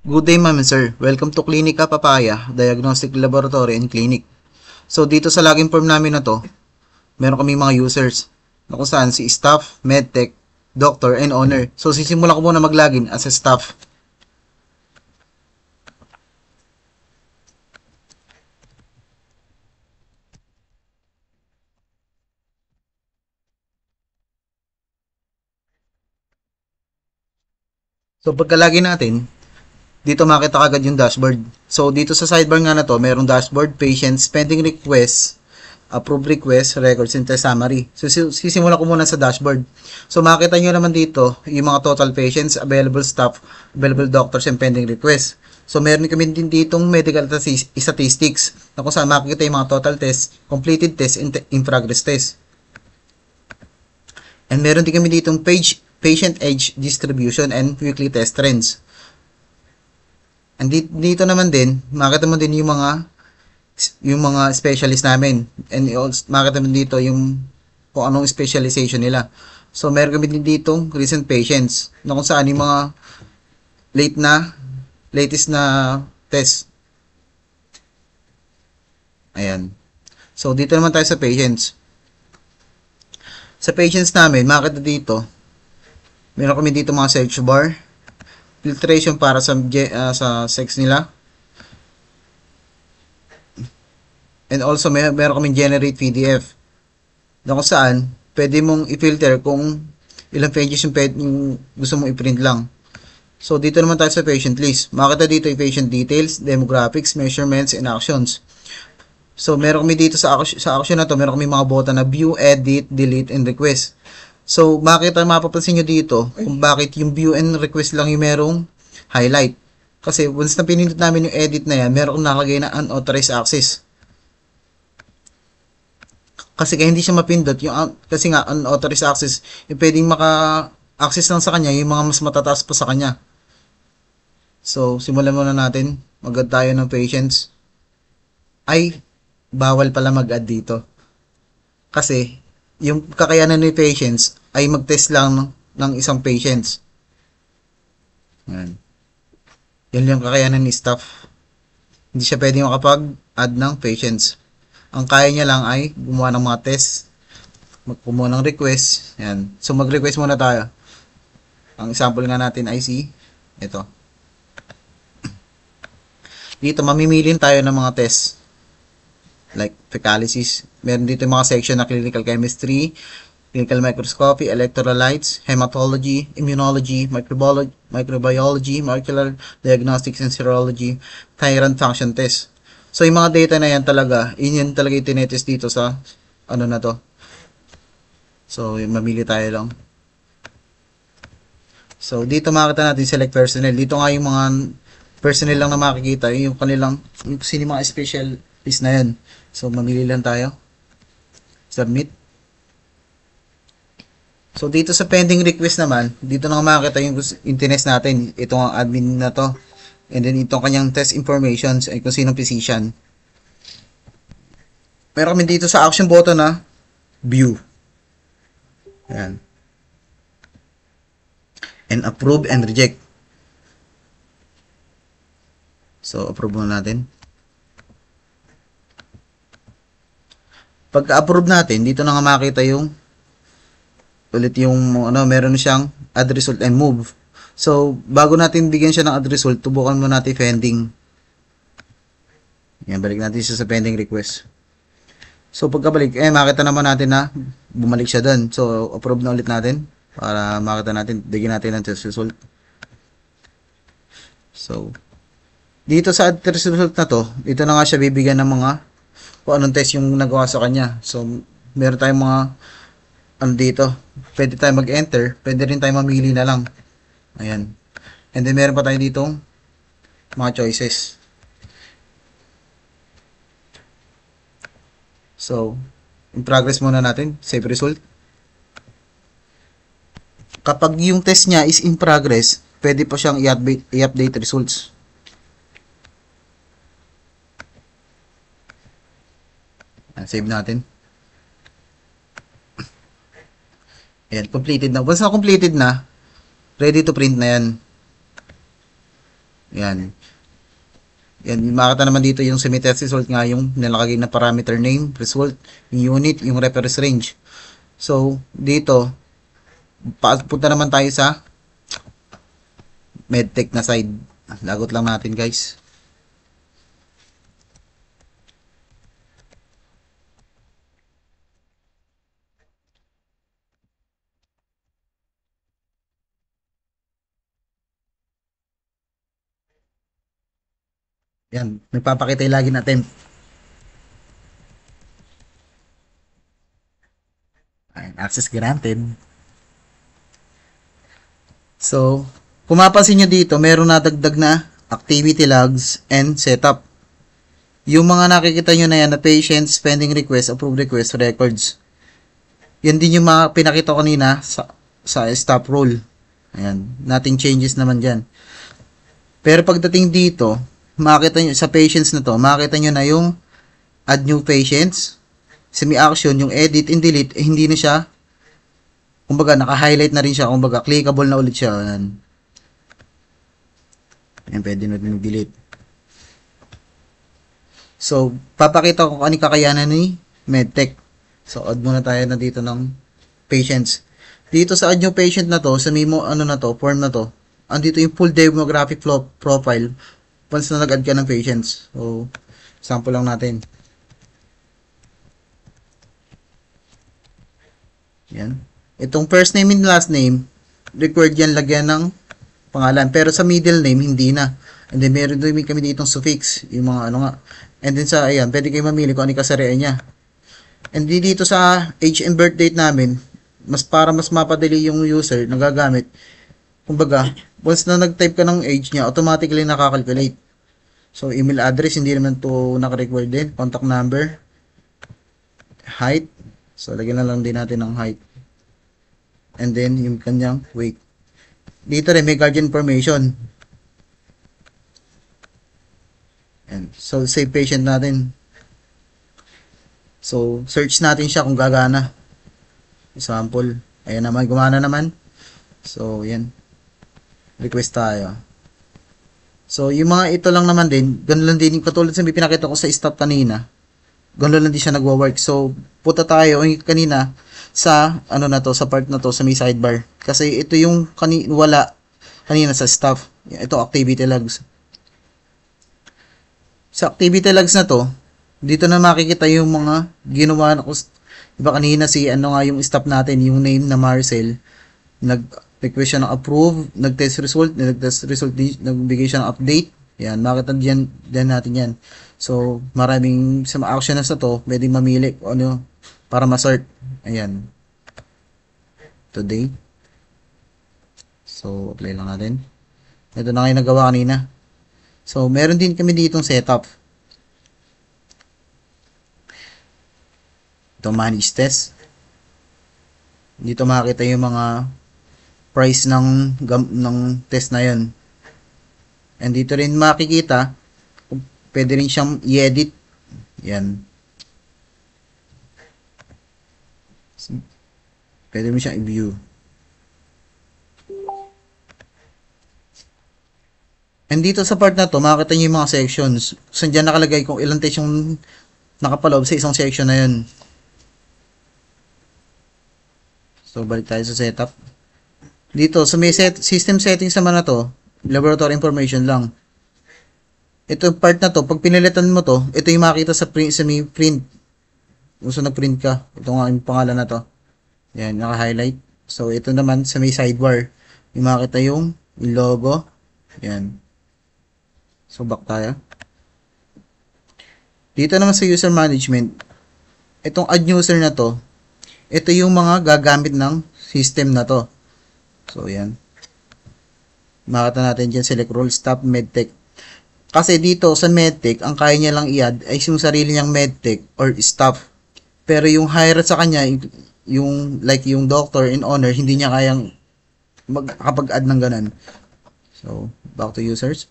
Good day, ma'am and sir. Welcome to Clinica Papaya, Diagnostic Laboratory and Clinic. So, dito sa login form namin na to, meron kami mga users na kung saan si staff, medtech, doctor, and owner. So, sisimula ko muna mag-login as a staff. So, pagka-login natin, dito makita kagad yung dashboard. So, dito sa sidebar nga na to, merong dashboard, patients, pending requests, approve request, records, and test summary. So, sisimula ko muna sa dashboard. So, makita nyo naman dito, yung mga total patients, available staff, available doctors, and pending requests. So, meron kami din ditong medical statistics na kung saan makikita yung mga total tests, completed tests, and in progress tests. And meron din kami ditong patient age distribution and weekly test trends. And dito naman din, makita mo din yung mga specialist namin. And also, makita mo dito yung kung anong specialization nila. So, meron kami din dito recent patients na kung saan yung mga latest na test. Ayan. So, dito naman tayo sa patients. Sa patients namin, makita dito, meron kami dito mga search bar, filtration para sa sex nila. And also, meron kaming generate PDF na kung saan pwede mong i-filter kung ilang pages yung gusto mong i-print lang. So, dito naman tayo sa patient list. Makita dito yung patient details, demographics, measurements, and actions. So, meron kami dito sa action na to, meron kami mga button na view, edit, delete, and request. So, mapapansin nyo dito kung bakit yung view and request lang yung merong highlight. Kasi, once na pinindot namin yung edit na yan, meron nakalagay na unauthorized access. Kasi kaya hindi siya mapindot, kasi nga unauthorized access, yung pwedeng maka-access lang sa kanya, yung mga mas matataas pa sa kanya. So, simulan muna natin. Mag-add tayo ng patients. Ay, bawal pala mag-add dito. Kasi, yung kakayanan ni patients ay mag-test lang ng isang patients. Yan. Yan yung kakayanan ni staff. Hindi siya pwedeng makapag-add ng patients. Ang kaya niya lang ay gumawa ng mga test, kumuha ng request. Yan. So, mag-request muna tayo. Ang example nga natin ay ito. Dito, mamimilin tayo ng mga test. Like fecalysis. Meron dito yung mga section na clinical chemistry, clinical microscopy, electrolytes, hematology, immunology, microbiology, molecular diagnostics and serology, thyroid function test. So, yung mga data na yan talaga, yun talaga yung tinetest dito sa ano na to. So, mamili tayo lang. So, dito makita natin select personnel. Dito nga yung mga personnel lang na makikita, yung kanilang, yung mga specialist na yan. So, mamili lang tayo. Submit. So, dito sa pending request naman, dito na makikita yung tinest natin. Ito ang admin na to. And then, itong kanyang test informations ay kung sinong physician. Meron kami dito sa action button na view. Ayan. And approve and reject. So, approve muna natin. Pagka-approve natin, dito na nga makita yung meron siyang add result and move. So, bago natin bigyan siya ng add result, tubukan mo natin pending. Yan, balik natin siya sa pending request. So, pagkabalik, makita naman natin na bumalik siya dun. So, approve na ulit natin para makita natin, bigyan natin ng test result. So, dito sa add result na to, dito na nga siya bibigyan ng mga kung anong test yung nagawa sa kanya. So, meron tayong mga dito. Pwede tayo mag-enter. Pwede rin tayo mamili na lang. Ayan. And then, meron pa tayo dito mga choices. So, in progress muna natin. Save result. Kapag yung test niya is in progress, pwede pa siyang i-update results. Save natin. Ayan, completed na. Once na completed na, ready to print na yan. Yan. Yan, makita naman dito yung semi-test result nga, yung nilagay na parameter name, result, yung unit, yung reference range. So, dito, punta naman tayo sa medtech na side. Lagot lang natin, guys. Yan, nagpapakita yung login attempt. Ayan, access granted. So, kung mapansin nyo dito, meron nadagdag na activity logs and setup. Yung mga nakikita nyo na yan na patients, pending request, approved request, records. Yan din yung mga pinakita ko kanina sa stop role. Ayan, nothing changes naman dyan. Pero pagdating dito, makita nyo, sa patients na to, makita nyo na yung add new patients, semi-action, yung edit and delete, hindi na siya, kumbaga, naka-highlight na rin siya, kumbaga, clickable na ulit siya. Ayan, pwede na din delete. So, papakita ko kung ano kakayanan ni medtech. So, add muna tayo na dito ng patients. Dito sa add new patient na to, sa memo, form na to, andito yung full demographic profile once na nag-add ka ng patients. So, sample lang natin. Yan. Itong first name and last name, required yan lagyan ng pangalan. Pero sa middle name, hindi na. And then, meron din kami ditong suffix, yung mga nga. And then sa, ayan, pwede kayo mamili kung ano yung kasarian niya. And dito sa age and birth date namin, para mas mapadali yung user na gagamit, kumbaga, once na nag-type ka ng age niya, automatically nakakalculate. So, email address, hindi naman to naka-record din. Contact number, height. So, lagyan na lang din natin ng height. And then, yung kanyang weight. Dito rin, may guardian information. And so, save patient natin. So, search natin siya kung gagana. Example. Ayan naman, gumana naman. So, yan. Request tayo. So, yung mga ito lang naman din, ganun lang din, katulad sa may pinakita ko sa stop kanina, ganun lang din siya nagwa-work. So, punta tayo kanina sa, sa part na to, sa may sidebar. Kasi ito yung wala kanina sa stop. Ito, activity logs. Sa activity logs na to, dito na makikita yung mga ginawa na ko. Diba kanina yung stop natin, yung name na Marcel, nag-request siya ng approve, nag-test result, nagbigay siya ng update. Yan, makita diyan natin yan. So, maraming sa action na sa to, pwedeng mamili kung ano para ma-sort. Ayan. Today. So, apply lang natin. Ito na kayo nagawa kanina. So, meron din kami ditong setup. Ito, manage test. Dito makikita yung mga price ng test na yun. And dito rin makikita, pwede rin siyang i-edit. Yan. Pwede rin siyang i-view. And dito sa part na to, makikita nyo yung mga sections. So, dyan nakalagay kung ilang test yung nakapaloob sa isang section na yun. So, balik tayo sa setup. Dito, sa may system settings naman na to, laboratory information lang. Ito part na to, pag pinilitan mo to, ito yung makita sa may print. Kung so nag-print ka, ito nga yung pangalan na to. Yan, naka-highlight. So, ito naman sa may sidebar. Yung makita yung logo. Yan. So, back tayo. Dito naman sa user management, itong add user na to, ito yung mga gagamit ng system na to. So, yan. Makita natin dyan, select role, stop, medtech. Kasi dito sa medtech, ang kaya niya lang i-add ay yung sarili niyang medtech or staff. Pero yung hire sa kanya, yung doctor in honor, hindi niya kayang makapag-add ng ganun. So, back to users.